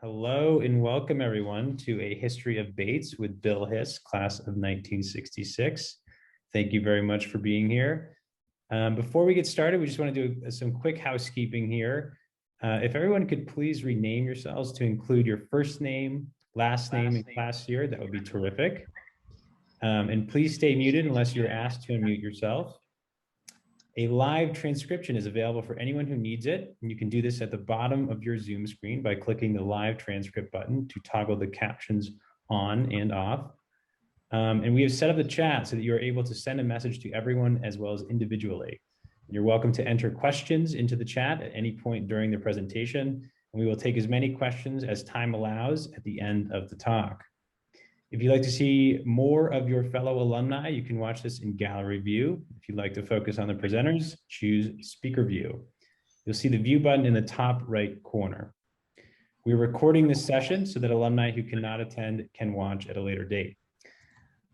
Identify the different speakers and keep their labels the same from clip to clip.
Speaker 1: Hello and welcome everyone to A History of Bates with Bill Hiss, class of 1966. Thank you very much for being here. Before we get started, we just want to do some quick housekeeping here. If everyone could please rename yourselves to include your first name, last name, and class year, that would be terrific. And please stay muted unless you're asked to unmute yourself. A live transcription is available for anyone who needs it, and you can do this at the bottom of your Zoom screen by clicking the live transcript button to toggle the captions on and off. And we have set up the chat so that you are able to send a message to everyone as well as individually. You're welcome to enter questions into the chat at any point during the presentation, and we will take as many questions as time allows at the end of the talk. If you'd like to see more of your fellow alumni, you can watch this in gallery view. If you'd like to focus on the presenters, choose speaker view. You'll see the view button in the top right corner. We're recording this session so that alumni who cannot attend can watch at a later date.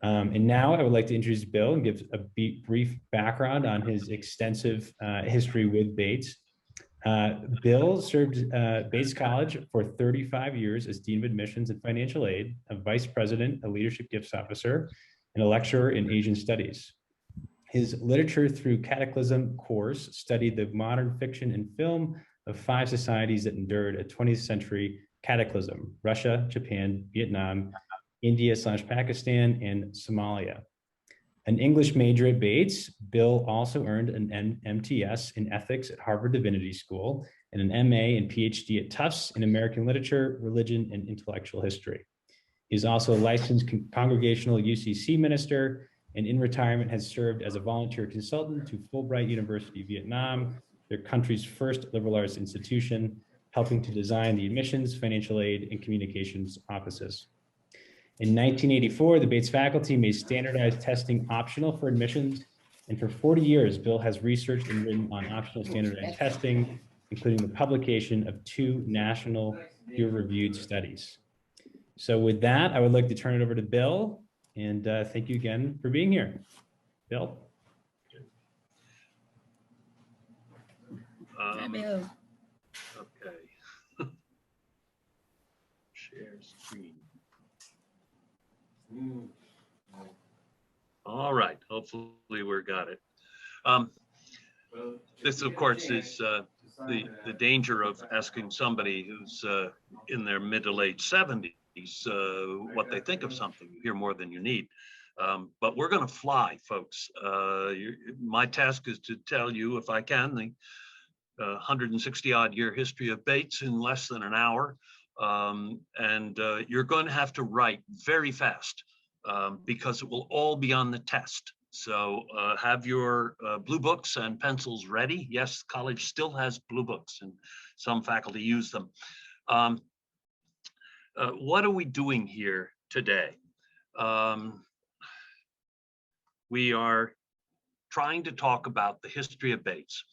Speaker 1: And now I would like to introduce Bill and give a brief background on his extensive history with Bates. Bill served Bates College for 35 years as Dean of Admissions and Financial Aid, a Vice President, a Leadership Gifts Officer, and a lecturer in Asian Studies. His Literature Through Cataclysm course studied the modern fiction and film of 5 societies that endured a 20th century cataclysm: Russia, Japan, Vietnam, India/Pakistan, and Somalia. An English major at Bates, Bill also earned an MTS in ethics at Harvard Divinity School and an MA and PhD at Tufts in American Literature, Religion, and Intellectual History. He is also a licensed congregational UCC minister, and in retirement has served as a volunteer consultant to Fulbright University, Vietnam, their country's first liberal arts institution, helping to design the admissions, financial aid, and communications offices. In 1984, the Bates faculty made standardized testing optional for admissions, and for 40 years, Bill has researched and written on optional standardized testing, including the publication of 2 national peer-reviewed studies. So with that, I would like to turn it over to Bill, and thank you again for being here. Bill?
Speaker 2: Hi, Bill.
Speaker 3: Okay. Share screen. All right, hopefully we got it. This, of course, is the danger of asking somebody who's in their mid to late 70s what they think of something. You hear more than you need. But we're going to fly, folks. My task is to tell you, if I can, the 160-odd year history of Bates in less than an hour. And you're going to have to write very fast because it will all be on the test. So have your blue books and pencils ready. Yes, college still has blue books and some faculty use them. What are we doing here today? We are trying to talk about the history of Bates.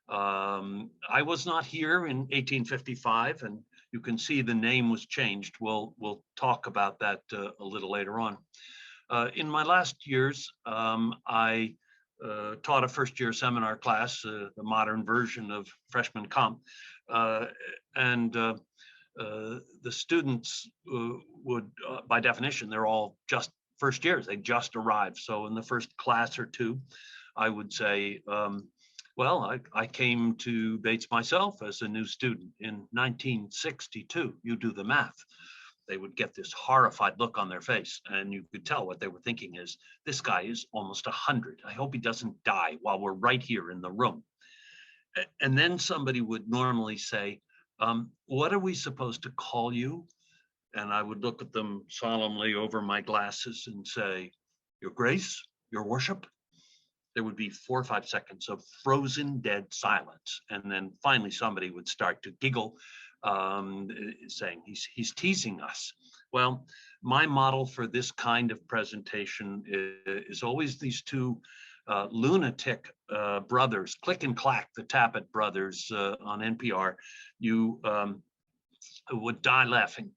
Speaker 3: I was not here in 1855, and you can see the name was changed. We'll talk about that a little later on. In my last years, I taught a first-year seminar class, the modern version of freshman comp, and the students would, by definition, they're all just first years. They just arrived. So in the first class or two, I would say, well, I came to Bates myself as a new student in 1962. You do the math. They would get this horrified look on their face, and you could tell what they were thinking is, this guy is almost 100. I hope he doesn't die while we're right here in the room. And then somebody would normally say, what are we supposed to call you? And I would look at them solemnly over my glasses and say, Your Grace, Your Worship. There would be 4 or 5 seconds of frozen dead silence. And then finally somebody would start to giggle, saying he's teasing us. Well, my model for this kind of presentation is always these 2 lunatic brothers, Click and Clack, the Tappet brothers on NPR. You would die laughing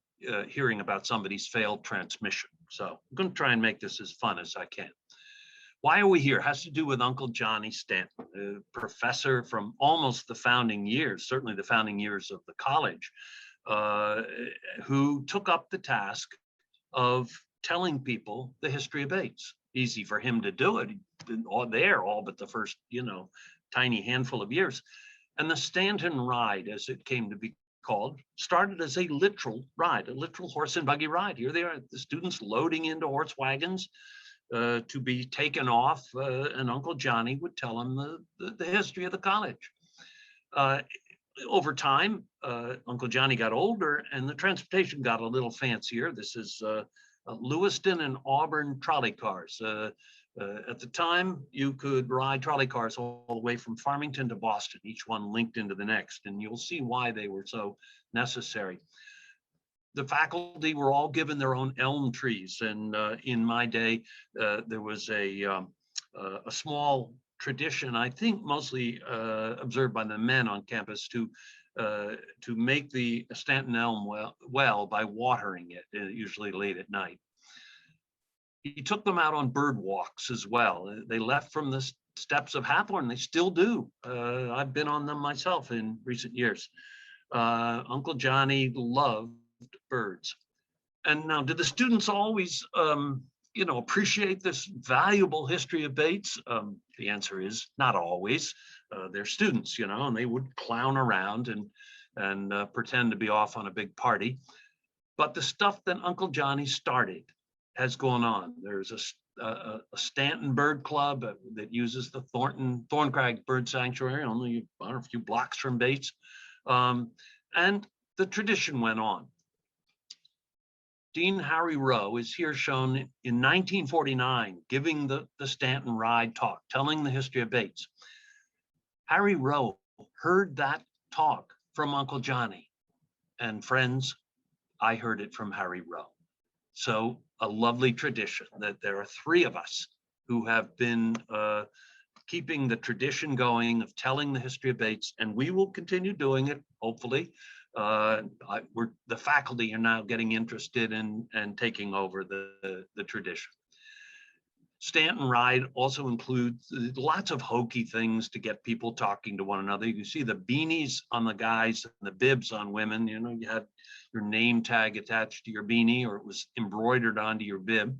Speaker 3: hearing about somebody's failed transmission. So I'm going to try and make this as fun as I can. Why are we here? It has to do with Uncle Johnny Stanton, a professor from almost the founding years, certainly the founding years of the college, uh, who took up the task of telling people the history of Bates. Easy for him to do it. He'd been all but the first, tiny handful of years. And the Stanton ride, as it came to be called, started as a literal ride, a literal horse and buggy ride. Here they are, the students loading into horse wagons to be taken off, and Uncle Johnny would tell them the history of the college. Over time, Uncle Johnny got older and the transportation got a little fancier. This is Lewiston and Auburn trolley cars. At the time, you could ride trolley cars all the way from Farmington to Boston, each one linked into the next, and you'll see why they were so necessary. The faculty were all given their own elm trees, and in my day, there was a small tradition, I think mostly observed by the men on campus, to make the Stanton elm well by watering it, usually late at night. He took them out on bird walks as well. They left from the steps of Hathorne. They still do. I've been on them myself in recent years. Uncle Johnny loved birds. And now, did the students always, appreciate this valuable history of Bates? The answer is not always. They're students, and they would clown around and pretend to be off on a big party. But the stuff that Uncle Johnny started has gone on. There's a Stanton Bird Club that uses the Thorncrag Bird Sanctuary, only a few blocks from Bates. And the tradition went on. Dean Harry Rowe is here shown in 1949, giving the Stanton Ride talk, telling the history of Bates. Harry Rowe heard that talk from Uncle Johnny, and friends, I heard it from Harry Rowe. So a lovely tradition that there are three of us who have been keeping the tradition going of telling the history of Bates, and we will continue doing it, hopefully. The faculty are now getting interested in and taking over the tradition. Stanton Ride also includes lots of hokey things to get people talking to one another. You can see the beanies on the guys and the bibs on women. You had your name tag attached to your beanie, or it was embroidered onto your bib.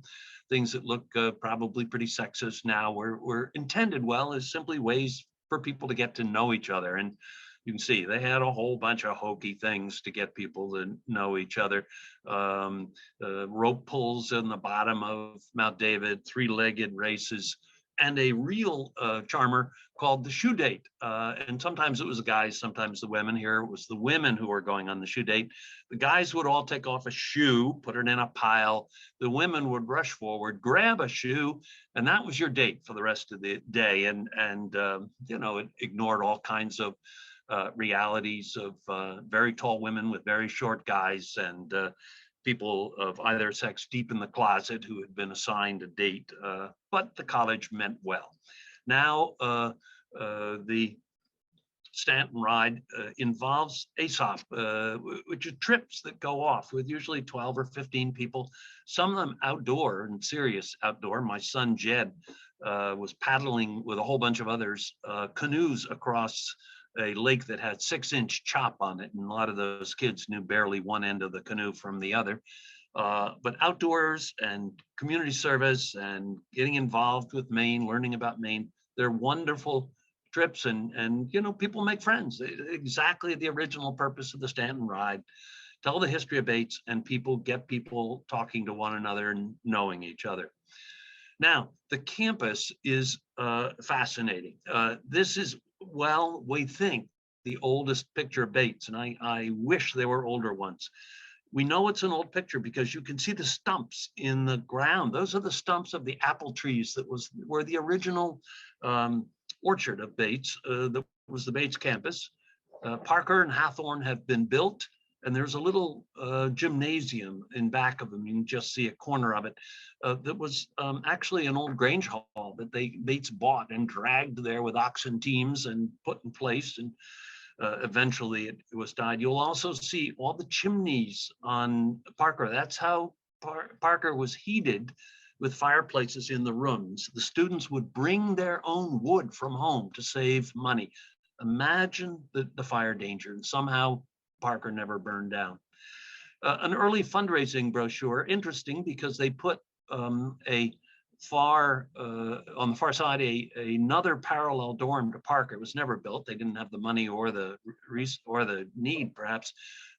Speaker 3: Things that look probably pretty sexist now were intended well as simply ways for people to get to know each other. And you can see they had a whole bunch of hokey things to get people to know each other. Rope pulls in the bottom of Mount David, three-legged races, and a real charmer called the shoe date. And sometimes it was the guys, sometimes the women. Here it was the women who were going on the shoe date. The guys would all take off a shoe, put it in a pile. The women would rush forward, grab a shoe, and that was your date for the rest of the day. And it ignored all kinds of realities of very tall women with very short guys, and people of either sex deep in the closet who had been assigned a date, but the college meant well. Now, the Stanton Ride involves ASOP, which are trips that go off with usually 12 or 15 people, some of them outdoor and serious outdoor. My son, Jed, was paddling with a whole bunch of others, canoes across a lake that had 6-inch chop on it. And a lot of those kids knew barely one end of the canoe from the other. But outdoors and community service and getting involved with Maine, learning about Maine, they're wonderful trips, and people make friends. Exactly the original purpose of the Stanton Ride. Tell the history of Bates, and get people talking to one another and knowing each other. Now, the campus is fascinating. This is, well, we think the oldest picture of Bates, and I wish there were older ones. We know it's an old picture because you can see the stumps in the ground. Those are the stumps of the apple trees that were the original orchard of Bates. That was the Bates campus. Parker and Hathorne have been built, and there's a little gymnasium in back of them. You can just see a corner of it. That was actually an old Grange Hall that Bates bought and dragged there with oxen teams and put in place, and eventually it was died. You'll also see all the chimneys on Parker. That's how Parker was heated, with fireplaces in the rooms. The students would bring their own wood from home to save money. Imagine the fire danger, and somehow Parker never burned down. An early fundraising brochure, interesting because they put on the far side, another parallel dorm to Parker. It was never built. They didn't have the money or the need, perhaps.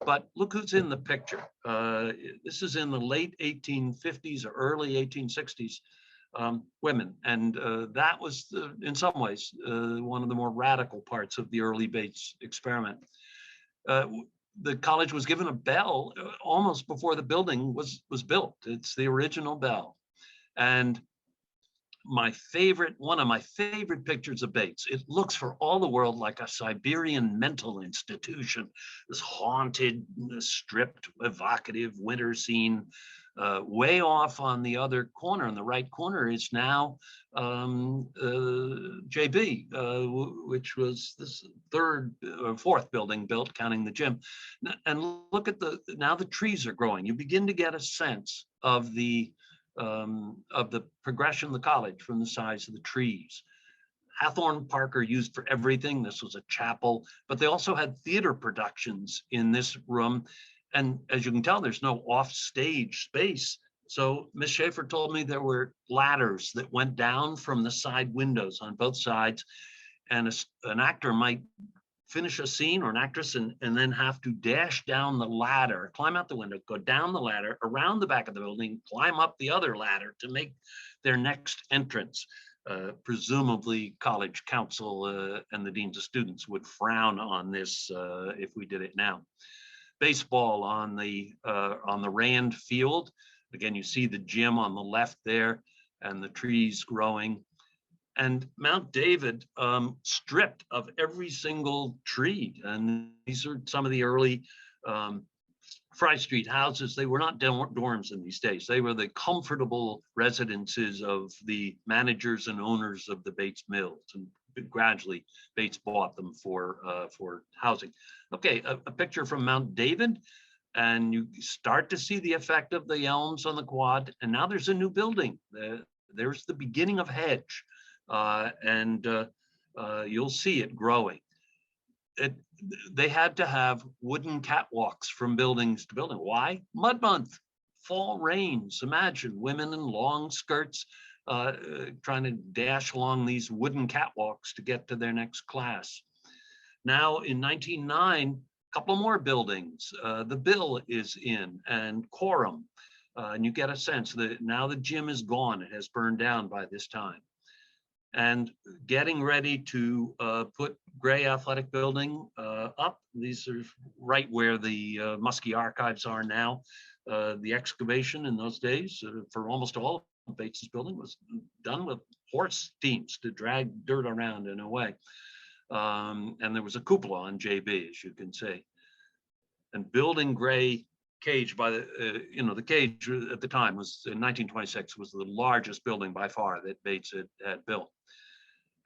Speaker 3: But look who's in the picture. This is in the late 1850s or early 1860s. Women, and that was in some ways one of the more radical parts of the early Bates experiment. The college was given a bell almost before the building was built. It's the original bell. And one of my favorite pictures of Bates, it looks for all the world like a Siberian mental institution, this haunted, stripped, evocative winter scene. Way off on the other corner, in the right corner, is now JB, which was this third or fourth building built, counting the gym. And look at now the trees are growing. You begin to get a sense of the progression of the college from the size of the trees. Hathorne Parker used for everything. This was a chapel, but they also had theater productions in this room. And as you can tell, there's no off-stage space. So Miss Schaefer told me there were ladders that went down from the side windows on both sides. And an actor might finish a scene, or an actress, and then have to dash down the ladder, climb out the window, go down the ladder, around the back of the building, climb up the other ladder to make their next entrance. Presumably college council and the deans of students would frown on this if we did it now. Baseball on the Rand field. Again, you see the gym on the left there and the trees growing. And Mount David, stripped of every single tree. And these are some of the early Fry Street houses. They were not dorms in these days. They were the comfortable residences of the managers and owners of the Bates Mills. And gradually, Bates bought them for housing. Okay, a picture from Mount David, and you start to see the effect of the elms on the quad. And now there's a new building. There's the beginning of hedge, and you'll see it growing. They had to have wooden catwalks from buildings to building. Why? Mud month, fall rains. Imagine women in long skirts trying to dash along these wooden catwalks to get to their next class. Now in 1909, a couple more buildings. The Bill is in, and Quorum. And you get a sense that now the gym is gone. It has burned down by this time. And getting ready to put Gray Athletic Building up. These are right where the Muskie Archives are now. The excavation in those days for almost all of Bates's building was done with horse teams to drag dirt around in a way. And there was a cupola on JB, as you can see. And building Gray cage by the cage at the time was in 1926 was the largest building by far that Bates had built.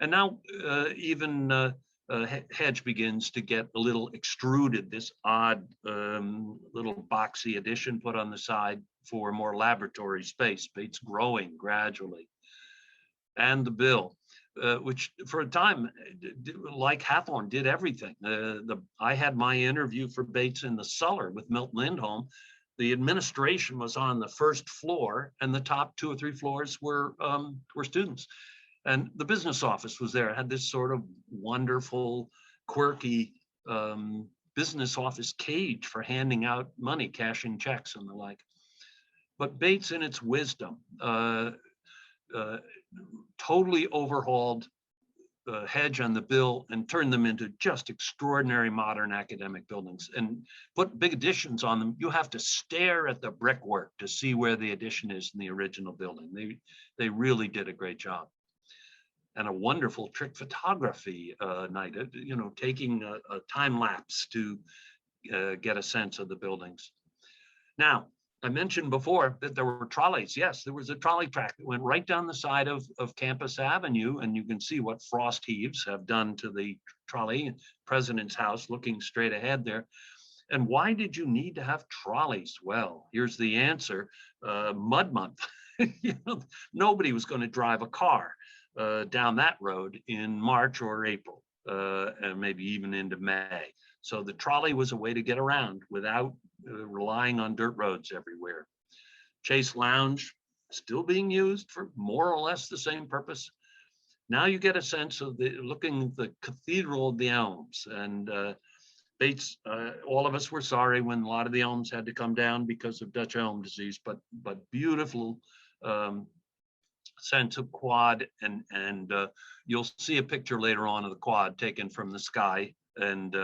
Speaker 3: And now even Hedge begins to get a little extruded, this odd little boxy addition put on the side for more laboratory space. Bates growing gradually. And the Bill, which for a time, like Hathorne, did everything. I had my interview for Bates in the cellar with Milton Lindholm. The administration was on the first floor, and the top 2 or 3 floors were students. And the business office was there. It had this sort of wonderful, quirky business office cage for handing out money, cashing checks and the like. But Bates, in its wisdom, totally overhauled Hedge and the Bill and turned them into just extraordinary modern academic buildings and put big additions on them. You have to stare at the brickwork to see where the addition is in the original building. They really did a great job. And a wonderful trick photography night, taking a time lapse to get a sense of the buildings. Now, I mentioned before that there were trolleys. Yes, there was a trolley track that went right down the side of Campus Avenue, and you can see what frost heaves have done to the trolley. President's House looking straight ahead there. And why did you need to have trolleys? Well, here's the answer. Mud month. Nobody was going to drive a car down that road in March or April, and maybe even into May. So the trolley was a way to get around without relying on dirt roads everywhere. Chase Lounge, still being used for more or less the same purpose. Now you get a sense of looking at the Cathedral of the Elms, and Bates, all of us were sorry when a lot of the elms had to come down because of Dutch elm disease, but beautiful sense of quad, and you'll see a picture later on of the quad taken from the sky. And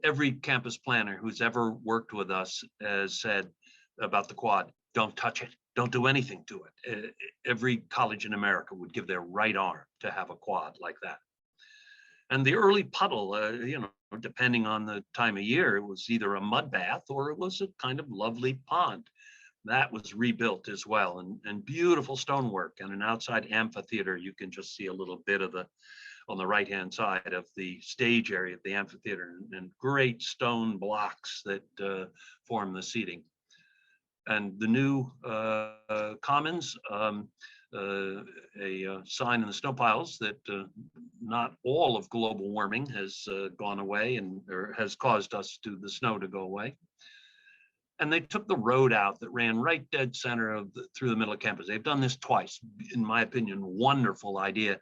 Speaker 3: every campus planner who's ever worked with us has said about the quad, don't touch it, don't do anything to it. Every college in America would give their right arm to have a quad like that. And the early puddle, depending on the time of year, it was either a mud bath or it was a kind of lovely pond. That was rebuilt as well, and beautiful stonework and an outside amphitheater. You can just see a little bit of on the right-hand side of the stage area of the amphitheater, and great stone blocks that form the seating. And the new commons, a sign in the snow piles that not all of global warming has gone away or has caused the snow to go away. And they took the road out that ran right dead center through the middle of campus. They've done this twice, in my opinion, wonderful idea.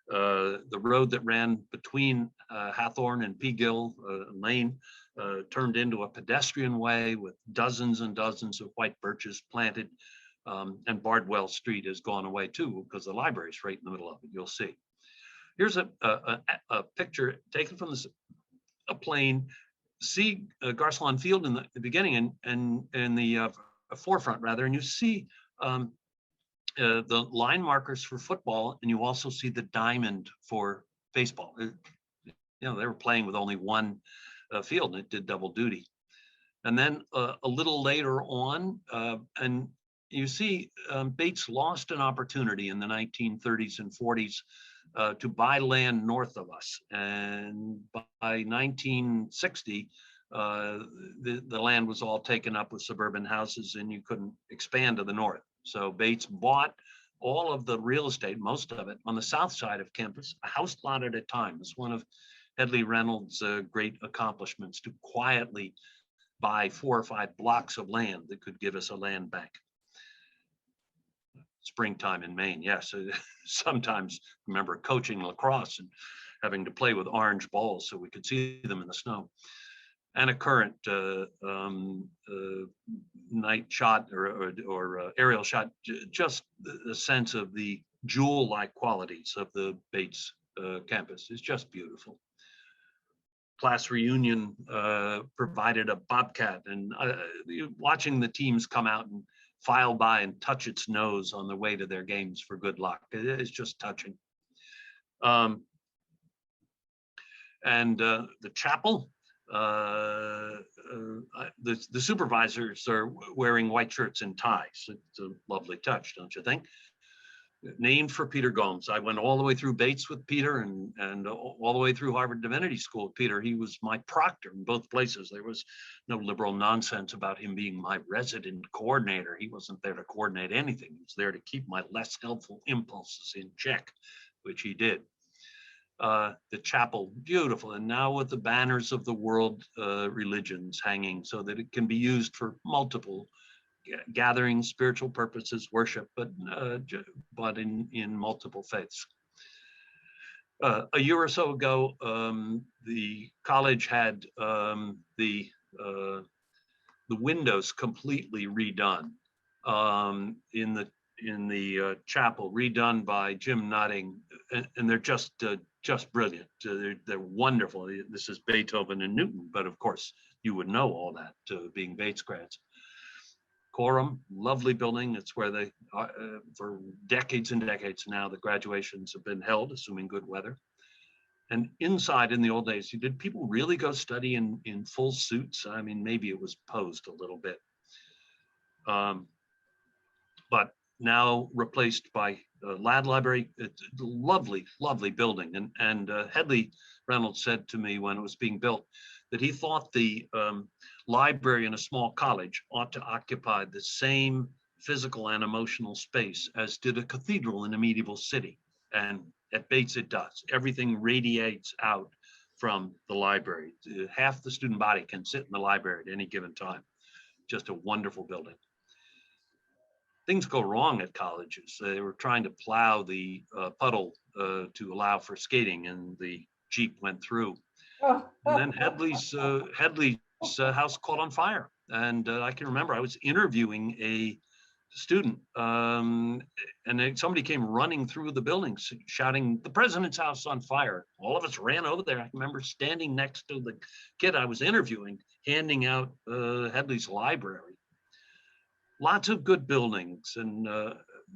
Speaker 3: The road that ran between Hathorne and Peagill Lane turned into a pedestrian way with dozens and dozens of white birches planted. And Bardwell Street has gone away too, because the library is right in the middle of it, you'll see. Here's a picture taken from a plane. See Garcelon Field in the beginning and in the forefront rather, and you see the line markers for football, and you also see the diamond for baseball. They were playing with only one field, and it did double duty. And then a little later on, and you see Bates lost an opportunity in the 1930s and 40s to buy land north of us. And by 1960, the land was all taken up with suburban houses and you couldn't expand to the north. So Bates bought all of the real estate, most of it, on the south side of campus, a house lot at a time. It's one of Hedley Reynolds' great accomplishments, to quietly buy 4 or 5 blocks of land that could give us a land bank. Springtime in Maine, yes. Sometimes remember coaching lacrosse and having to play with orange balls so we could see them in the snow. And a current night shot or aerial shot, just the sense of the jewel-like qualities of the Bates campus is just beautiful. Class reunion provided a bobcat, and watching the teams come out and file by and touch its nose on the way to their games for good luck. It's just touching. And the chapel, the supervisors are wearing white shirts and ties. It's a lovely touch, don't you think? Named for Peter Gomes. I went all the way through Bates with Peter and all the way through Harvard Divinity School with Peter. He was my proctor in both places. There was no liberal nonsense about him being my resident coordinator. He wasn't there to coordinate anything. He was there to keep my less helpful impulses in check, which he did. The chapel, beautiful. And now with the banners of the world religions hanging so that it can be used for multiple gatherings, spiritual purposes, worship, but in multiple faiths. A year or so ago, the college had the windows completely redone in the chapel, redone by Jim Nutting, and they're just brilliant. They're wonderful. This is Beethoven and Newton, but of course you would know all that being Bates grads. Quorum, lovely building. It's where they, for decades and decades now, the graduations have been held, assuming good weather. And inside, in the old days, did people really go study in full suits? I mean, maybe it was posed a little bit. But now replaced by Ladd Library. It's a lovely, lovely building. And Hedley Reynolds said to me when it was being built that he thought the library in a small college ought to occupy the same physical and emotional space as did a cathedral in a medieval city. And at Bates it does. Everything radiates out from the library. Half the student body can sit in the library at any given time. Just a wonderful building. Things go wrong at colleges. They were trying to plow the puddle to allow for skating, and the Jeep went through. And then Headley's house caught on fire. And I can remember I was interviewing a student, and then somebody came running through the building shouting, "The president's house on fire." All of us ran over there. I remember standing next to the kid I was interviewing, handing out Headley's library. Lots of good buildings, and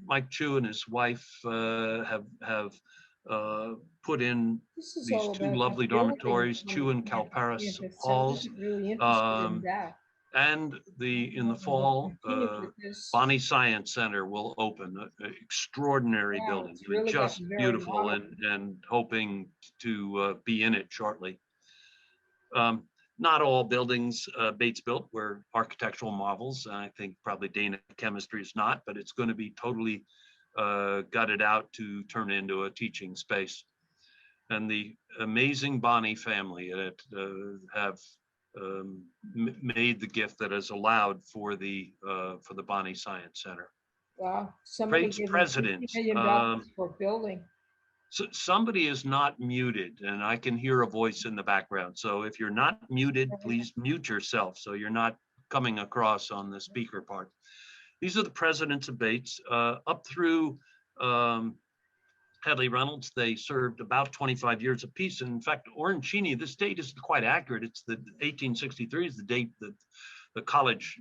Speaker 3: Mike Chu and his wife have put in these two lovely dormitories, Chu and Calparis Halls. And in the fall, Bonnie Science Center will open, an extraordinary building, really just beautiful, and hoping to be in it shortly. Not all buildings Bates built were architectural marvels. I think probably Dana Chemistry is not, but it's going to be totally gutted out to turn into a teaching space. And the amazing Bonnie family have made the gift that is allowed for the Bonnie Science Center.
Speaker 2: Wow!
Speaker 3: Bates president.
Speaker 2: For building.
Speaker 3: So somebody is not muted, and I can hear a voice in the background. So if you're not muted, please mute yourself so you're not coming across on the speaker part. These are the presidents of Bates. Up through Hedley Reynolds, they served about 25 years apiece. And in fact, Orancini, this date is quite accurate. It's the 1863 is the date that the college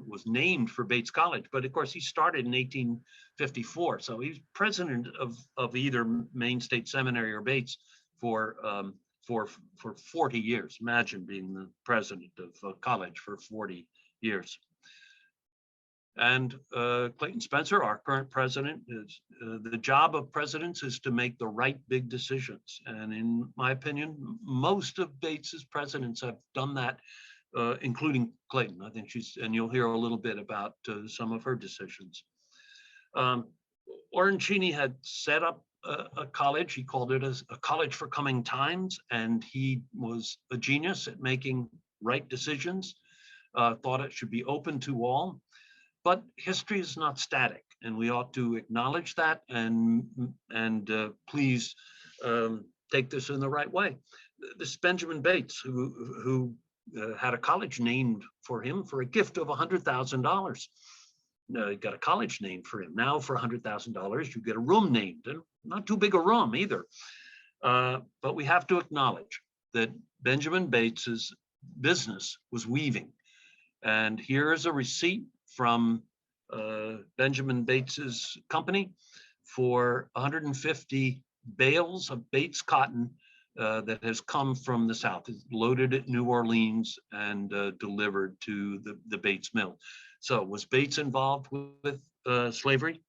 Speaker 3: was named for Bates College. But of course, he started in 1854. So he's president of either Maine State Seminary or Bates for 40 years. Imagine being the president of a college for 40 years. And Clayton Spencer, our current president, is the job of presidents is to make the right big decisions. And in my opinion, most of Bates's presidents have done that, including Clayton. I think and you'll hear a little bit about some of her decisions. Orancini had set up a college. He called it a college for coming times, and he was a genius at making right decisions, thought it should be open to all. But history is not static, and we ought to acknowledge that and please take this in the right way. This Benjamin Bates, who had a college named for him for a gift of $100,000. He got a college named for him. Now for $100,000, you get a room named, and not too big a room either. But we have to acknowledge that Benjamin Bates's business was weaving. And here is a receipt from Benjamin Bates's company for 150 bales of Bates cotton that has come from the South. It's loaded at New Orleans and delivered to the Bates mill. So was Bates involved with slavery?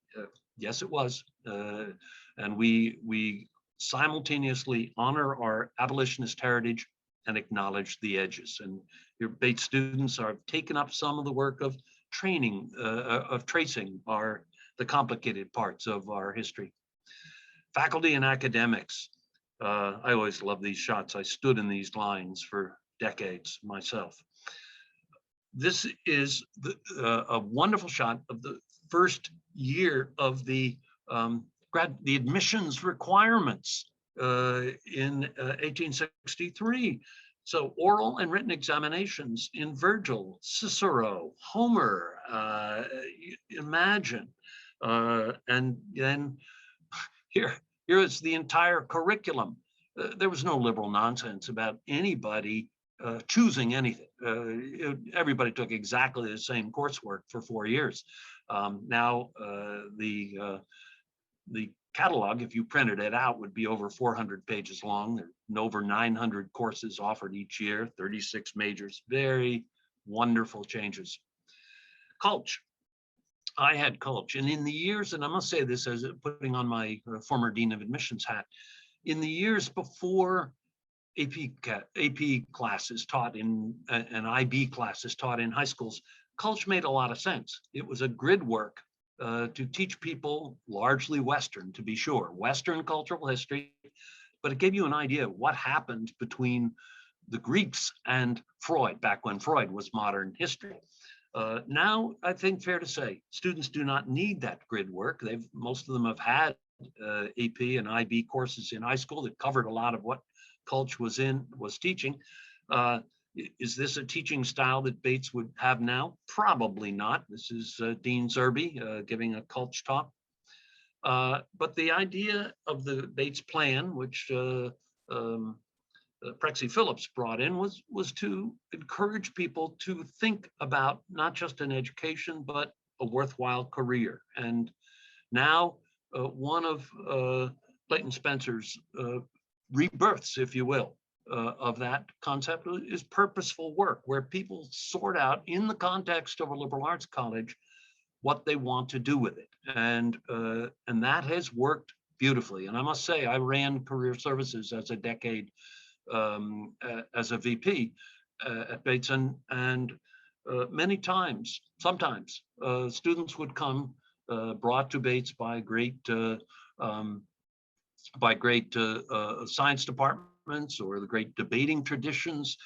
Speaker 3: Yes, it was. And we simultaneously honor our abolitionist heritage and acknowledge the edges. And your Bates students are taking up some of the work of training, of tracing the complicated parts of our history. Faculty and academics. I always love these shots. I stood in these lines for decades myself. This is a wonderful shot of the first year of the admissions requirements in 1863. So oral and written examinations in Virgil, Cicero, Homer, imagine. And then here is the entire curriculum. There was no liberal nonsense about anybody choosing anything. Everybody took exactly the same coursework for 4 years. Now the catalog, if you printed it out, would be over 400 pages long. There are over 900 courses offered each year, 36 majors, very wonderful changes. Culch. I had Culch, and in the years, and I must say this as putting on my former Dean of Admissions hat, in the years before AP classes taught in, and IB classes taught in high schools, Culch made a lot of sense. It was a grid work to teach people largely Western, to be sure, Western cultural history, but it gave you an idea of what happened between the Greeks and Freud, back when Freud was modern history. Now, I think fair to say, students do not need that grid work. Most of them have had AP and IB courses in high school that covered a lot of what Kulch was teaching. Is this a teaching style that Bates would have now? Probably not. This is Dean Zerbe giving a Kulch talk. But the idea of the Bates plan, which Prexy Phillips brought in, was to encourage people to think about not just an education, but a worthwhile career. And now one of Clayton Spencer's rebirths, if you will, of that concept is purposeful work, where people sort out in the context of a liberal arts college what they want to do with it. And that has worked beautifully. And I must say, I ran career services as a decade as a VP at Bates, and many times, sometimes students would come brought to Bates by great science departments or the great debating traditions,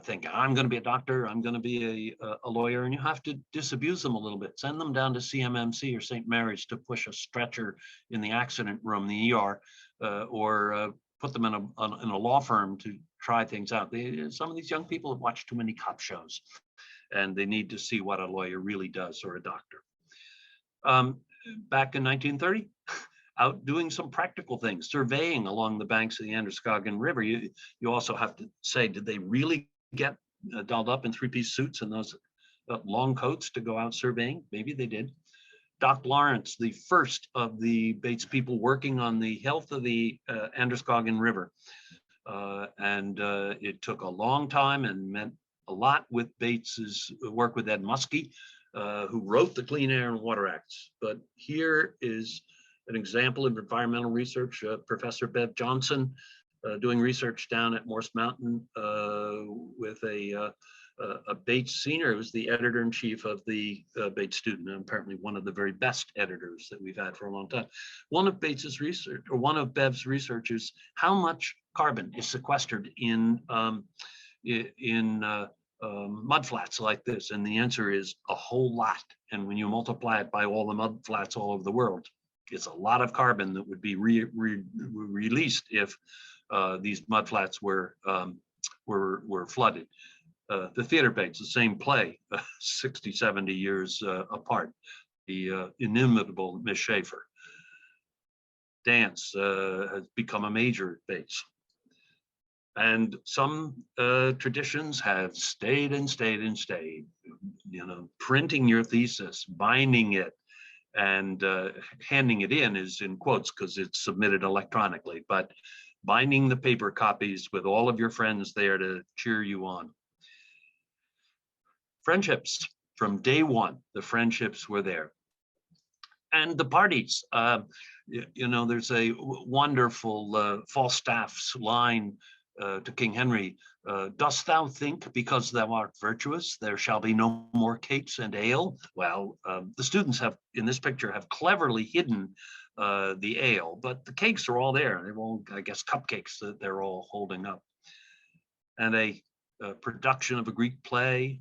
Speaker 3: think I'm going to be a doctor, I'm going to be a lawyer, and you have to disabuse them a little bit, send them down to CMMC or St. Mary's to push a stretcher in the accident room, the ER, or put them in a law firm to try things out. Some of these young people have watched too many cop shows, and they need to see what a lawyer really does, or a doctor. Back in 1930, out doing some practical things, surveying along the banks of the Androscoggin River. You also have to say, did they really get dolled up in three-piece suits and those long coats to go out surveying? Maybe they did. Doc Lawrence, the first of the Bates people working on the health of the Androscoggin River. And it took a long time and meant a lot with Bates's work with Ed Muskie, who wrote the Clean Air and Water Acts. But here is an example of environmental research. Professor Bev Johnson doing research down at Morse Mountain with a Bates senior. It was the editor-in-chief of the Bates Student, and apparently one of the very best editors that we've had for a long time. One of Bates's research, or one of Bev's research, is how much carbon is sequestered in mudflats like this, and the answer is a whole lot. And when you multiply it by all the mudflats all over the world, it's a lot of carbon that would be released if these mudflats were flooded. The Theater Bates, the same play, 60, 70 years apart. The inimitable Miss Schaefer. Dance has become a major at Bates. And some traditions have stayed and stayed and stayed. You know, printing your thesis, binding it, and handing it in is in quotes because it's submitted electronically, but binding the paper copies with all of your friends there to cheer you on. Friendships, from day one, the friendships were there. And the parties, you know, there's a wonderful Falstaff's line to King Henry, dost thou think because thou art virtuous, there shall be no more cakes and ale? Well, the students have, in this picture, have cleverly hidden the ale, but the cakes are all there. They're all, I guess, cupcakes that they're all holding up. And a production of a Greek play,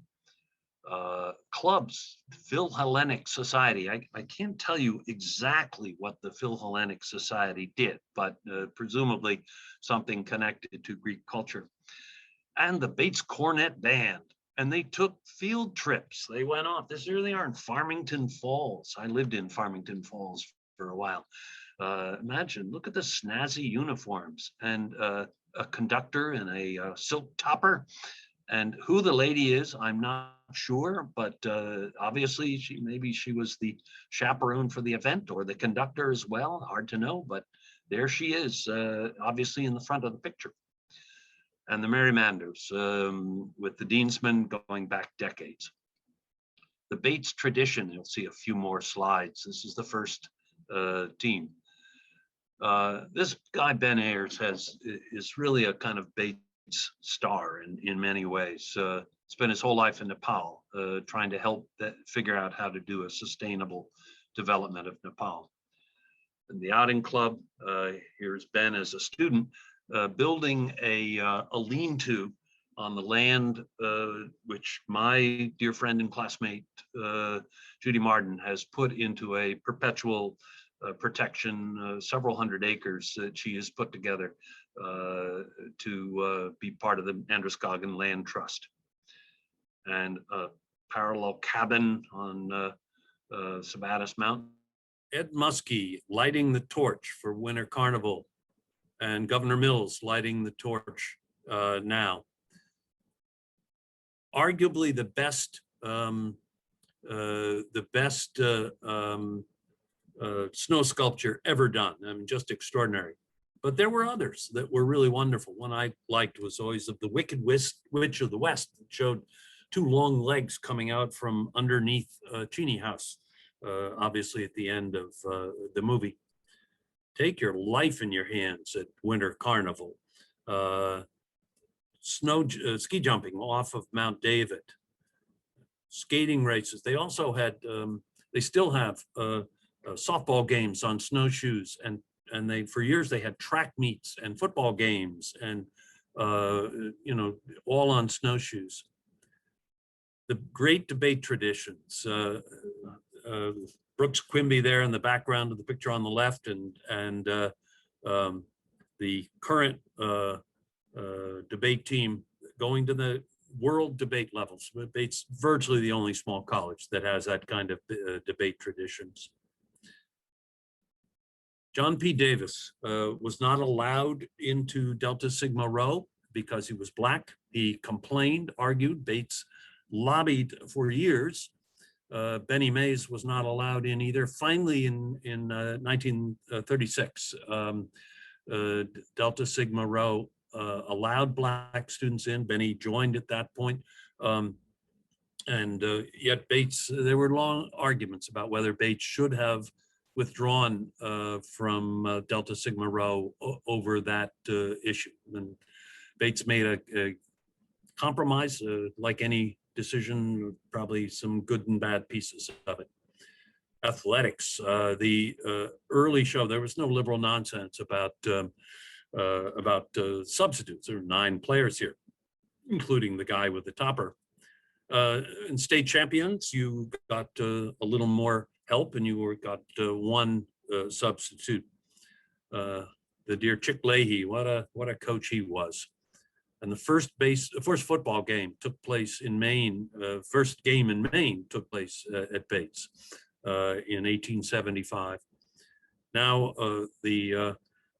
Speaker 3: clubs, Philhellenic Society. I can't tell you exactly what the Philhellenic Society did, but presumably something connected to Greek culture. And the Bates Cornet Band. And they took field trips. They went off. Here they are in Farmington Falls. I lived in Farmington Falls for a while. Imagine, look at the snazzy uniforms and a conductor in a silk topper. And who the lady is, I'm not sure, but obviously maybe she was the chaperone for the event, or the conductor as well, hard to know, but there she is, obviously in the front of the picture. And the Mary Manders, with the Deansmen going back decades. The Bates tradition, you'll see a few more slides. This is the first team. This guy, Ben Ayers, is really a kind of Bates star in many ways. Spent his whole life in Nepal trying to help figure out how to do a sustainable development of Nepal. the outing club. Here's Ben as a student building a lean-to on the land which my dear friend and classmate Judy Martin has put into a perpetual protection, several hundred acres that she has put together to be part of the Androscoggin Land Trust. And a parallel cabin on Sabattis Mountain. Ed Muskie lighting the torch for Winter Carnival, and Governor Mills lighting the torch now. Arguably the best snow sculpture ever done. I mean, just extraordinary. But there were others that were really wonderful. One I liked was always of the Wicked Witch of the West. It showed two long legs coming out from underneath Cheney House, obviously at the end of the movie. Take your life in your hands at Winter Carnival. Ski jumping off of Mount David. Skating races. They also had, they still have softball games on snowshoes, and they, for years, they had track meets and football games and, you know, all on snowshoes. The great debate traditions, Brooks Quimby there in the background of the picture on the left, and the current debate team going to the world debate levels. It's virtually the only small college that has that kind of debate traditions. John P. Davis was not allowed into Delta Sigma Rho because he was Black. He complained, argued, Bates lobbied for years. Benny Mays was not allowed in either. Finally, in 1936, Delta Sigma Rho allowed Black students in. Benny joined at that point. And yet Bates, there were long arguments about whether Bates should have withdrawn from Delta Sigma Rho over that issue. And Bates made a compromise, like any decision, probably some good and bad pieces of it. Athletics, the early show, there was no liberal nonsense about substitutes. There were 9 players here, including the guy with the topper. In state champions, you got a little more help, and you got 1 substitute. The dear Chick Leahy, what a coach he was. And the first football game took place in Maine. First game in Maine took place at Bates in 1875. Now the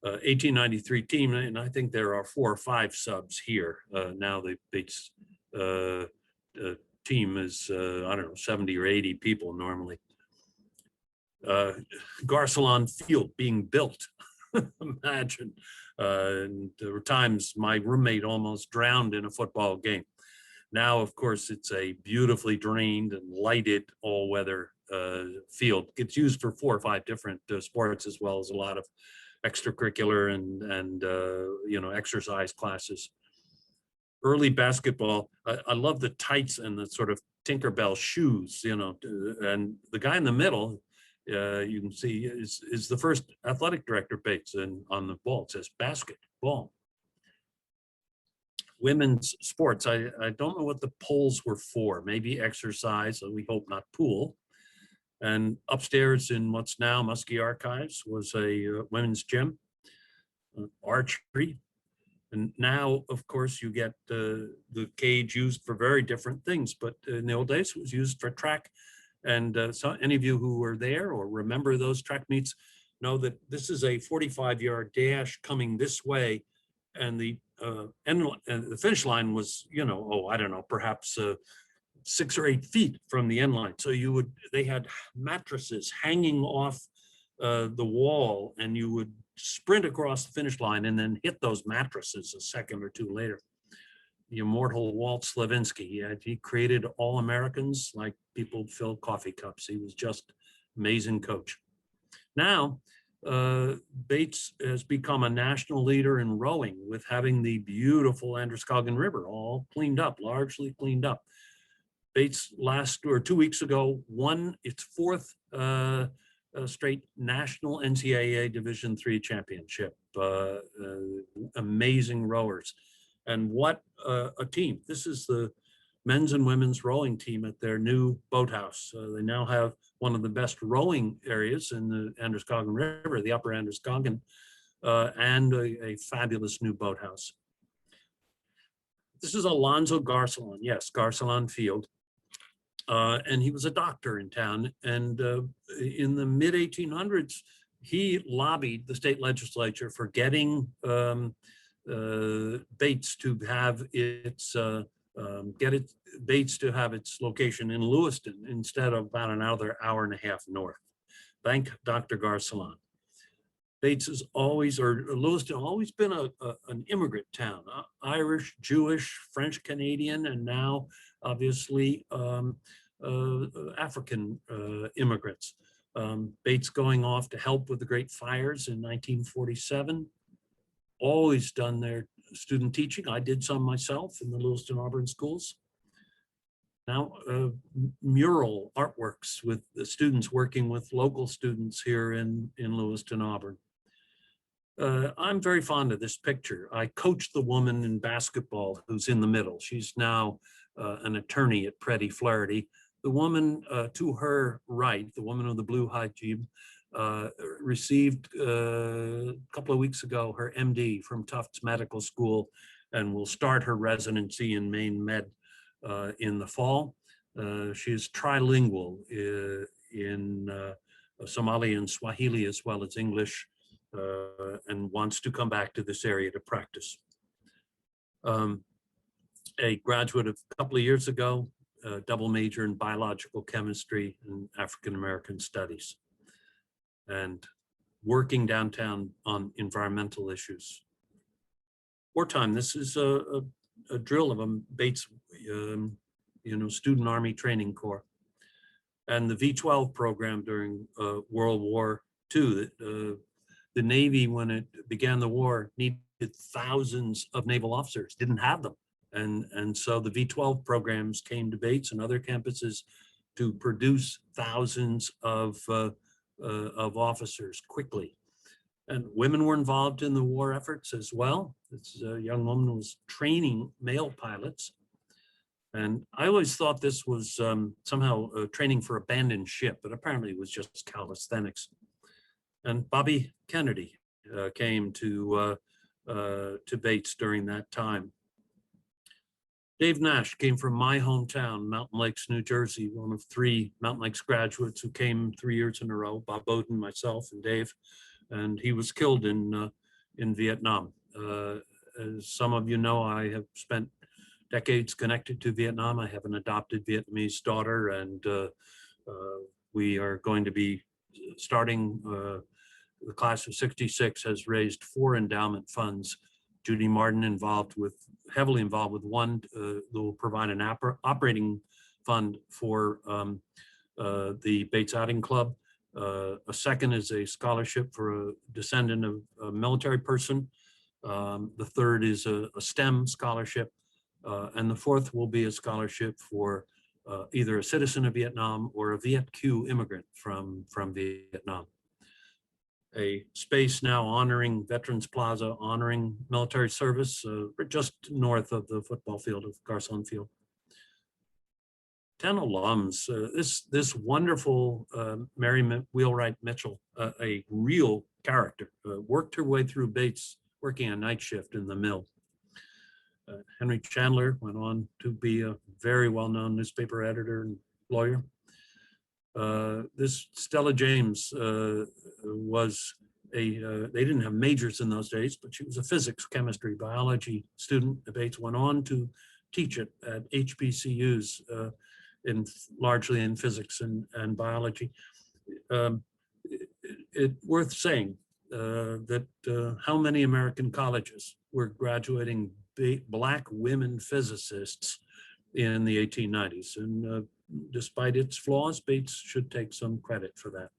Speaker 3: 1893 team, and I think there are 4 or 5 subs here. Now the Bates team is, I don't know, 70 or 80 people normally. Garcelon Field being built. Imagine. And there were times my roommate almost drowned in a football game. Now, of course, it's a beautifully drained and lighted all-weather field. It's used for 4 or 5 different sports, as well as a lot of extracurricular and you know, exercise classes. Early basketball, I love the tights and the sort of Tinkerbell shoes, you know, and the guy in the middle, you can see is the first athletic director Bates, and on the ball it says basketball. Women's sports, I don't know what the polls were for, maybe exercise, so we hope not pool. And upstairs in what's now Muskie Archives was a women's gym, archery. And now, of course, you get the cage used for very different things, but in the old days it was used for track. And so any of you who were there or remember those track meets know that this is a 45-yard dash coming this way, and the finish line was, you know, oh, I don't know, perhaps 6 or 8 feet from the end line. So they had mattresses hanging off the wall, and you would sprint across the finish line and then hit those mattresses a second or 2 later. The immortal Walt Slavinsky, he created All-Americans like people fill coffee cups. He was just amazing coach. Now, Bates has become a national leader in rowing, with having the beautiful Androscoggin River all cleaned up, largely cleaned up. Bates 2 weeks ago won its 4th
Speaker 4: straight national NCAA Division III championship. Amazing rowers. And what a team. This is the men's and women's rowing team at their new boathouse. They now have one of the best rowing areas in the Androscoggin River, the upper Androscoggin, and a fabulous new boathouse. This is Alonzo Garcelon, yes, Garcelon Field. And he was a doctor in town. And in the mid 1800s, he lobbied the state legislature for getting Bates to have its Bates to have its location in Lewiston instead of about another hour and a half north. Thank Dr. Garcelon. Bates has always, or Lewiston, always been an immigrant town, Irish, Jewish, French Canadian, and now obviously African immigrants. Bates going off to help with the Great Fires in 1947. Always done their student teaching. I did some myself in the Lewiston Auburn schools. Now mural artworks with the students working with local students here in Lewiston Auburn. I'm very fond of this picture. I coached the woman in basketball who's in the middle. She's now an attorney at Preddy Flaherty. The woman to her right, the woman with the blue hijab, received a couple of weeks ago her MD from Tufts Medical School and will start her residency in Maine Med in the fall. She is trilingual in Somali and Swahili as well as English, and wants to come back to this area to practice. A graduate of a couple of years ago, double major in biological chemistry and African American studies, and working downtown on environmental issues. Wartime, this is a drill of a Bates, Student Army Training Corps. And the V-12 program during World War II. The Navy, when it began the war, needed thousands of naval officers, didn't have them. And so the V-12 programs came to Bates and other campuses to produce thousands of officers quickly. And women were involved in the war efforts as well. This young woman was training male pilots. And I always thought this was somehow training for abandoned ship, but apparently it was just calisthenics. And Bobby Kennedy came to Bates during that time. Dave Nash came from my hometown, Mountain Lakes, New Jersey, one of 3 Mountain Lakes graduates who came 3 years in a row, Bob Bowden, myself, and Dave. And he was killed in Vietnam. As some of you know, I have spent decades connected to Vietnam. I have an adopted Vietnamese daughter, and we are going to be starting, the class of '66 has raised 4 endowment funds. Judy Martin heavily involved with one that will provide an operating fund for the Bates Outing Club. A second is a scholarship for a descendant of a military person. The third is a STEM scholarship. And the fourth will be a scholarship for either a citizen of Vietnam or a Viet Q immigrant from Vietnam. A space now honoring Veterans Plaza, honoring military service, just north of the football field of Garcelon Field. 10 alums. This wonderful Mary Wheelwright Mitchell, a real character, worked her way through Bates, working a night shift in the mill. Henry Chandler went on to be a very well-known newspaper editor and lawyer. This Stella James was they didn't have majors in those days, but she was a physics, chemistry, biology student. Bates went on to teach it at HBCUs largely in physics and biology. It's worth saying that how many American colleges were graduating Black women physicists in the 1890s. And despite its flaws, Bates should take some credit for that.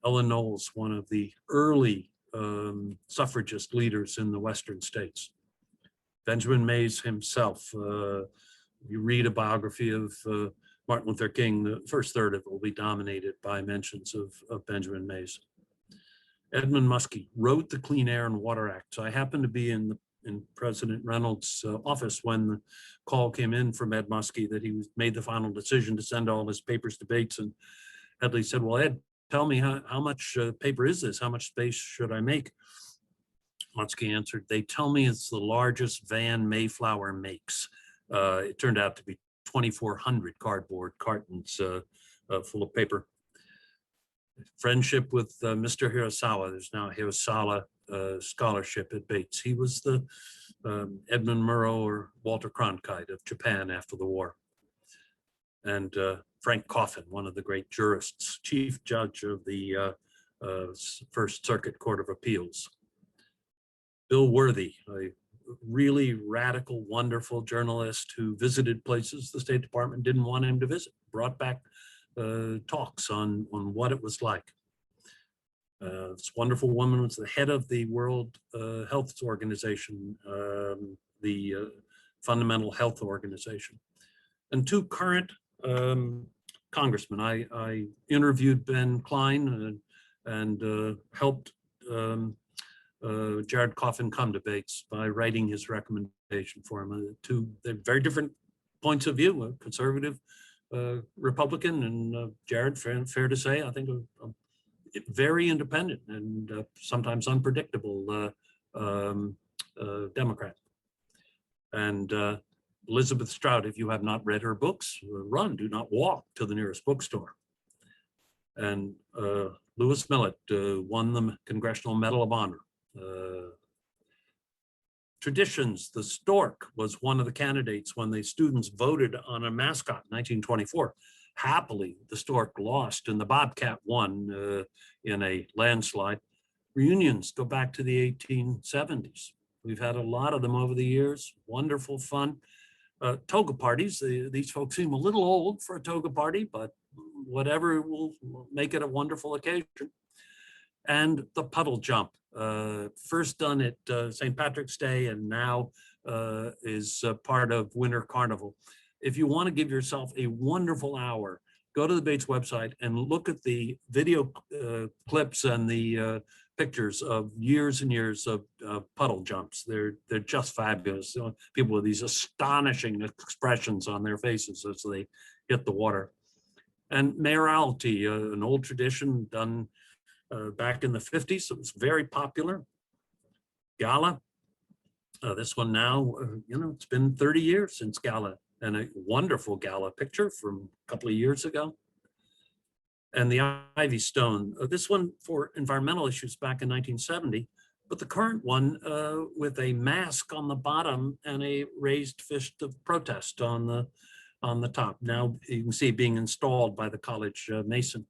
Speaker 4: Ellen Knowles, one of the early suffragist leaders in the Western states. Benjamin Mays himself, you read a biography of Martin Luther King, the first third of it will be dominated by mentions of Benjamin Mays. Edmund Muskie wrote the Clean Air and Water Act. So I happened to be in President Reynolds' office when the call came in from Ed Muskie that he made the final decision to send all his papers to Bates. And Headley said, well, Ed, tell me how much paper is this? How much space should I make? Muskie answered, they tell me it's the largest van Mayflower makes. It turned out to be 2,400 cardboard cartons full of paper. Friendship with Mr. Hirasawa. There's now a Hirasawa scholarship at Bates. He was the Edmund Murrow or Walter Cronkite of Japan after the war. And Frank Coffin, one of the great jurists, chief judge of the First Circuit Court of Appeals. Bill Worthy, a really radical, wonderful journalist who visited places the State Department didn't want him to visit, brought back talks on what it was like. This wonderful woman was the head of the World Health Organization, the Fundamental Health Organization. And two current congressmen. I interviewed Ben Klein and helped Jared Coffin come to Bates by writing his recommendation for him. They're very different points of view, a conservative Republican and Jared, fair to say, I think very independent and sometimes unpredictable Democrat. And Elizabeth Strout, if you have not read her books, run, do not walk to the nearest bookstore. And Lewis Millett won the Congressional Medal of Honor. Traditions, the stork was one of the candidates when the students voted on a mascot in 1924. Happily, the stork lost and the bobcat won in a landslide. Reunions go back to the 1870s. We've had a lot of them over the years, wonderful fun. Toga parties, these folks seem a little old for a toga party, but whatever will make it a wonderful occasion. And the puddle jump, first done at St. Patrick's Day and now is part of Winter Carnival. If you want to give yourself a wonderful hour, go to the Bates website and look at the video clips and the pictures of years and years of puddle jumps. They're just fabulous. People with these astonishing expressions on their faces as they hit the water. And mayoralty, an old tradition done back in the 50s. It was very popular. Gala, this one now, it's been 30 years since Gala, and a wonderful Gala picture from a couple of years ago. And the Ivy Stone, this one for environmental issues back in 1970, but the current one with a mask on the bottom and a raised fist of protest on the top. Now you can see being installed by the college mason.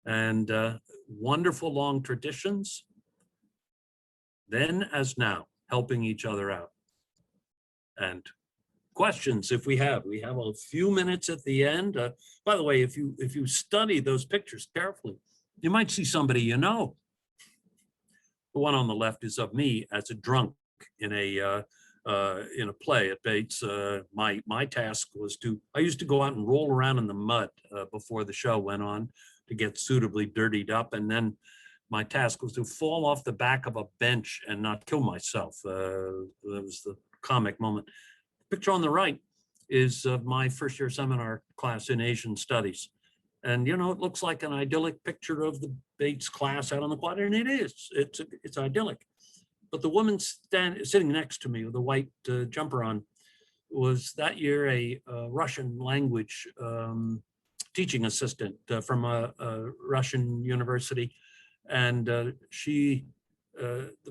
Speaker 4: And wonderful long traditions, then as now, helping each other out. And questions, if we have a few minutes at the end. By the way, if you study those pictures carefully, you might see somebody you know. The one on the left is of me as a drunk in a play at Bates. My task was I used to go out and roll around in the mud before the show went on to get suitably dirtied up, and then my task was to fall off the back of a bench and not kill myself. That was the comic moment. The picture on the right is of my first year seminar class in Asian Studies. And it looks like an idyllic picture of the Bates class out on the quad, and it is. It's idyllic. But the woman sitting next to me with a white jumper on was that year a Russian language teaching assistant from a Russian university. And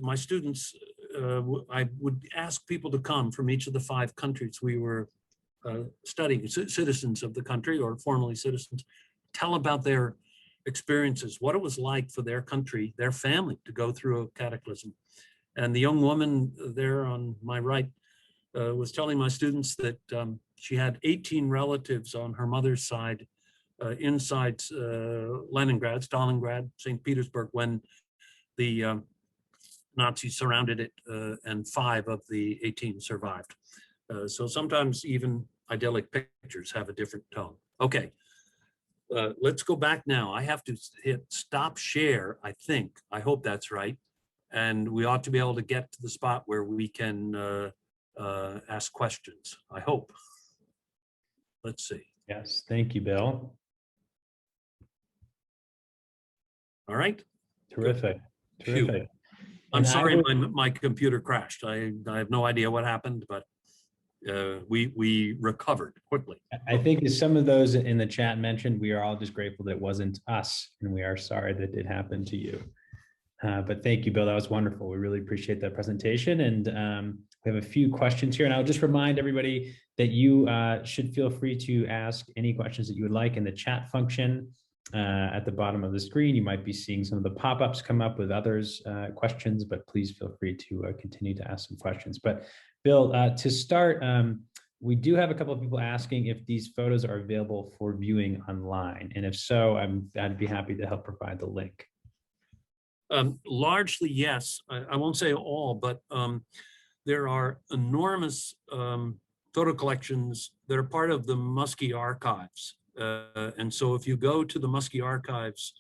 Speaker 4: my students, I would ask people to come from each of the 5 countries we were studying, citizens of the country or formerly citizens, tell about their experiences, what it was like for their country, their family to go through a cataclysm. And the young woman there on my right was telling my students that she had 18 relatives on her mother's side inside Leningrad, Stalingrad, St. Petersburg, when the Nazis surrounded it, and 5 of the 18 survived. So sometimes even idyllic pictures have a different tone. Okay, let's go back now. I have to hit stop share, I think. I hope that's right. And we ought to be able to get to the spot where we can ask questions, I hope. Let's see.
Speaker 1: Yes, thank you, Bill.
Speaker 4: All right.
Speaker 1: Terrific,
Speaker 4: Phew.
Speaker 1: terrific.
Speaker 4: I'm
Speaker 1: And I
Speaker 4: sorry,
Speaker 1: would-
Speaker 4: my computer crashed. I have no idea what happened, but we recovered quickly.
Speaker 1: I think as some of those in the chat mentioned, we are all just grateful that it wasn't us, and we are sorry that it happened to you. But thank you, Bill. That was wonderful. We really appreciate that presentation. And we have a few questions here. And I'll just remind everybody that you should feel free to ask any questions that you would like in the chat function at the bottom of the screen. You might be seeing some of the pop-ups come up with others' questions, but please feel free to continue to ask some questions. But Bill, to start, we do have a couple of people asking if these photos are available for viewing online. And if so, I'd be happy to help provide the link.
Speaker 4: Largely, yes. I won't say all, but there are enormous photo collections that are part of the Muskie Archives. And so if you go to the Muskie Archives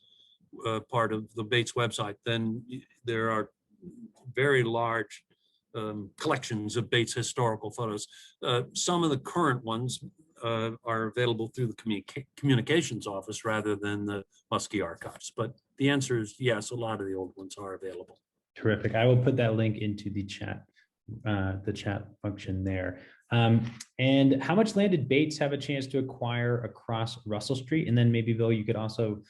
Speaker 4: part of the Bates website, then there are very large collections of Bates historical photos. Some of the current ones are available through the communications office rather than the Muskie Archives. But the answer is yes, a lot of the old ones are available.
Speaker 1: Terrific. I will put that link into the chat function there. And how much land did Bates have a chance to acquire across Russell Street? And then maybe, Bill, you could also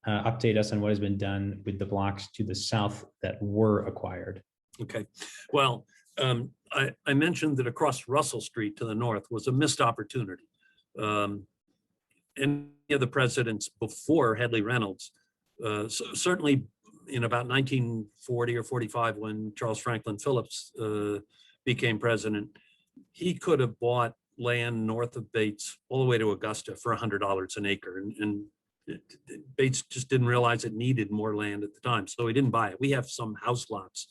Speaker 1: update us on what has been done with the blocks to the south that were acquired.
Speaker 4: Okay. Well, I mentioned that across Russell Street to the north was a missed opportunity. Any of the presidents before Hedley Reynolds, certainly in about 1940 or 45, when Charles Franklin Phillips became president, he could have bought land north of Bates all the way to Augusta for $100 an acre. And Bates just didn't realize it needed more land at the time, so he didn't buy it. We have some house lots,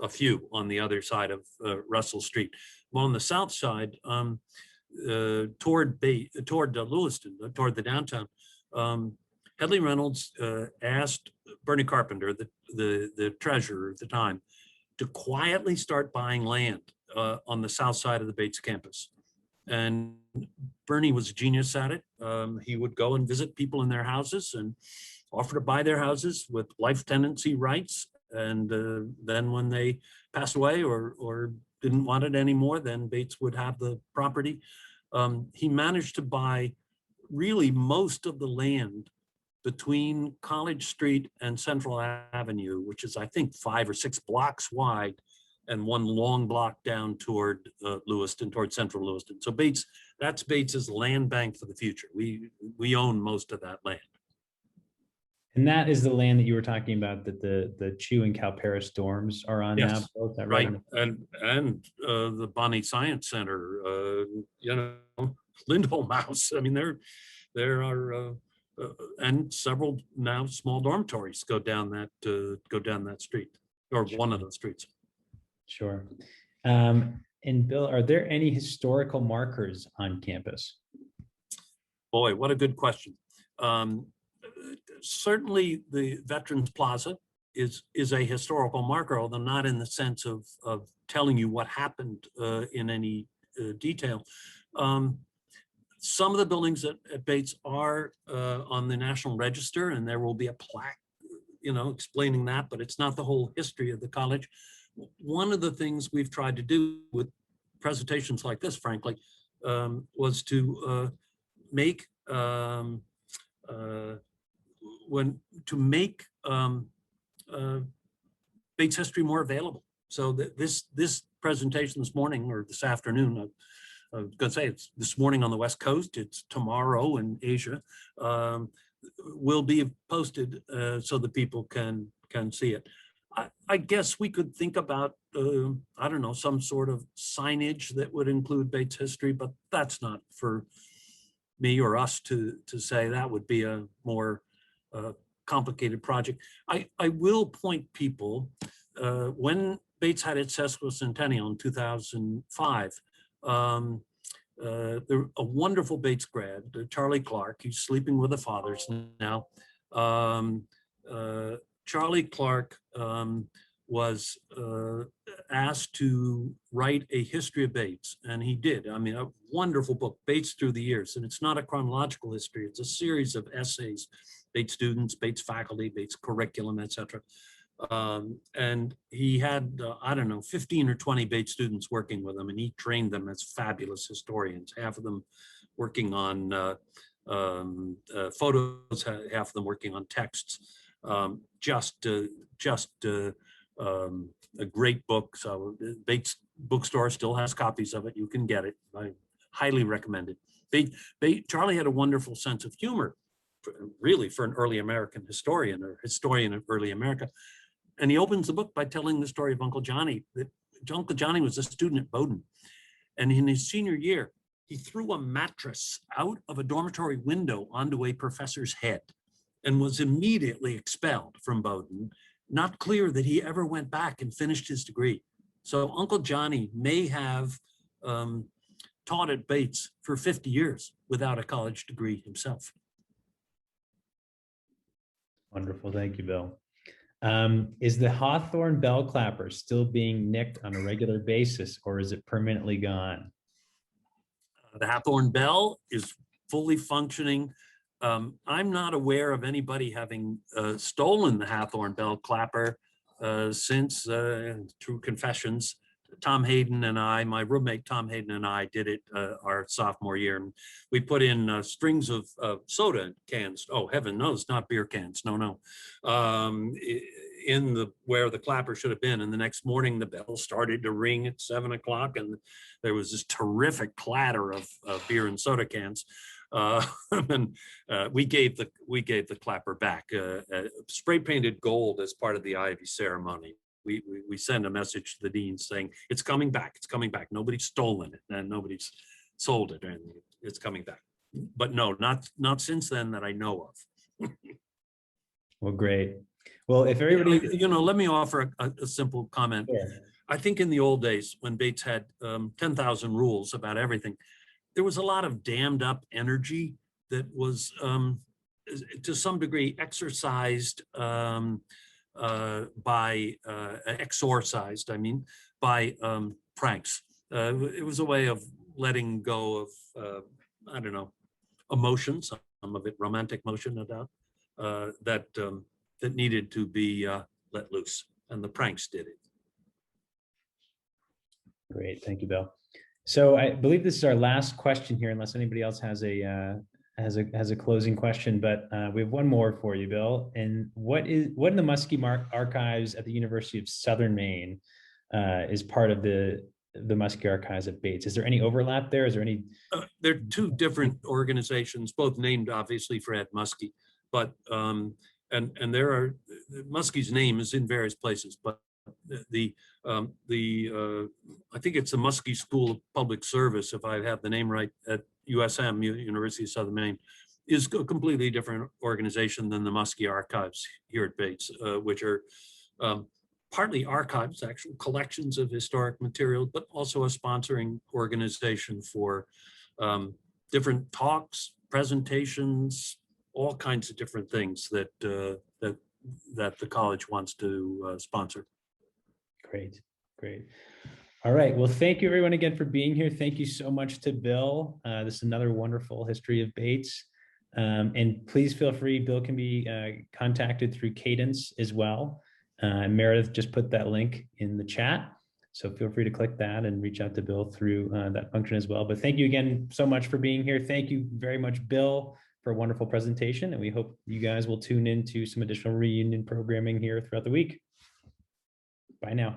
Speaker 4: a few on the other side of Russell Street. Well, on the south side, toward Lewiston, toward the downtown, Hedley Reynolds asked Bernie Carpenter, the treasurer at the time, to quietly start buying land on the south side of the Bates campus. And Bernie was a genius at it. He would go and visit people in their houses and offer to buy their houses with life tenancy rights. And then when they passed away or didn't want it anymore, then Bates would have the property. He managed to buy really most of the land between College Street and Central Avenue, which is, I think, 5 or 6 blocks wide, and one long block down toward Lewiston, toward Central Lewiston. So that's Bates's land bank for the future. We own most of that land.
Speaker 1: And that is the land that you were talking about that the Chew and Calparis dorms are on now. Bill, is that right?
Speaker 4: And the Bonnie Science Center, Lindholm House. I mean, there are and several now small dormitories go down that street, or one of those streets.
Speaker 1: Sure. And Bill, are there any historical markers on campus?
Speaker 4: Boy, what a good question. Certainly the Veterans Plaza is a historical marker, although not in the sense of telling you what happened in any detail. Some of the buildings at Bates are on the National Register, and there will be a plaque, explaining that, but it's not the whole history of the college. One of the things we've tried to do with presentations like this, frankly, was to make Bates history more available. So that this presentation this morning or this afternoon, I was going to say it's this morning on the West Coast, it's tomorrow in Asia, will be posted so that people can see it. I guess we could think about, I don't know, some sort of signage that would include Bates history, but that's not for me or us to say. That would be a more complicated project. I will point people, when Bates had its sesquicentennial in 2005, a wonderful Bates grad, Charlie Clark. He's sleeping with the fathers now. Charlie Clark was asked to write a history of Bates, and he did. I mean, a wonderful book, Bates Through the Years, and it's not a chronological history. It's a series of essays, Bates students, Bates faculty, Bates curriculum, etc. And he had, I don't know, 15 or 20 Bates students working with him, and he trained them as fabulous historians, half of them working on photos, half of them working on texts. Just a great book. So Bates bookstore still has copies of it. You can get it. I highly recommend it. Charlie had a wonderful sense of humor, really, for an early American historian or historian of early America. And he opens the book by telling the story of Uncle Johnny. That Uncle Johnny was a student at Bowdoin. And in his senior year, he threw a mattress out of a dormitory window onto a professor's head and was immediately expelled from Bowdoin. Not clear that he ever went back and finished his degree. So Uncle Johnny may have taught at Bates for 50 years without a college degree himself.
Speaker 1: Wonderful, thank you, Bill. Is the Hawthorne bell clapper still being nicked on a regular basis, or is it permanently gone?
Speaker 4: The Hawthorne bell is fully functioning. I'm not aware of anybody having stolen the Hawthorne bell clapper since, through confessions, Tom Hayden and I, my roommate Tom Hayden and I did it our sophomore year. And we put in strings of soda cans. Oh, heaven knows, not beer cans. No. In the where the clapper should have been. And the next morning, the bell started to ring at 7 o'clock, and there was this terrific clatter of beer and soda cans. And we gave the clapper back, spray painted gold as part of the Ivy ceremony. We send a message to the dean saying it's coming back. It's coming back. Nobody's stolen it and nobody's sold it, and it's coming back. But no, not since then that I know of.
Speaker 1: Well, great. Well, if everybody,
Speaker 4: let me offer a simple comment.
Speaker 1: Yeah.
Speaker 4: I think in the old days when Bates had 10,000 rules about everything, there was a lot of dammed up energy that was to some degree exorcised exorcised, I mean, by pranks. It was a way of letting go of, I don't know, emotions, some of it romantic emotion, no doubt, that needed to be let loose, and the pranks did it.
Speaker 1: Great, thank you, Bill. So I believe this is our last question here, unless anybody else has a closing question. But we have one more for you, Bill. And what in the Muskie Archives at the University of Southern Maine is part of the Muskie Archives at Bates? Is there any overlap there? Is there any?
Speaker 4: They're two different organizations, both named obviously for Ed Muskie, but and there are Muskie's name is in various places, but I think it's the Muskie School of Public Service, if I have the name right, at USM, University of Southern Maine, is a completely different organization than the Muskie Archives here at Bates, which are partly archives, actual collections of historic material, but also a sponsoring organization for different talks, presentations, all kinds of different things that the college wants to sponsor.
Speaker 1: Great. All right. Well, thank you everyone again for being here. Thank you so much to Bill. This is another wonderful history of Bates. And please feel free, Bill can be contacted through Cadence as well. Meredith just put that link in the chat. So feel free to click that and reach out to Bill through that function as well. But thank you again so much for being here. Thank you very much, Bill, for a wonderful presentation. And we hope you guys will tune into some additional reunion programming here throughout the week. Bye now.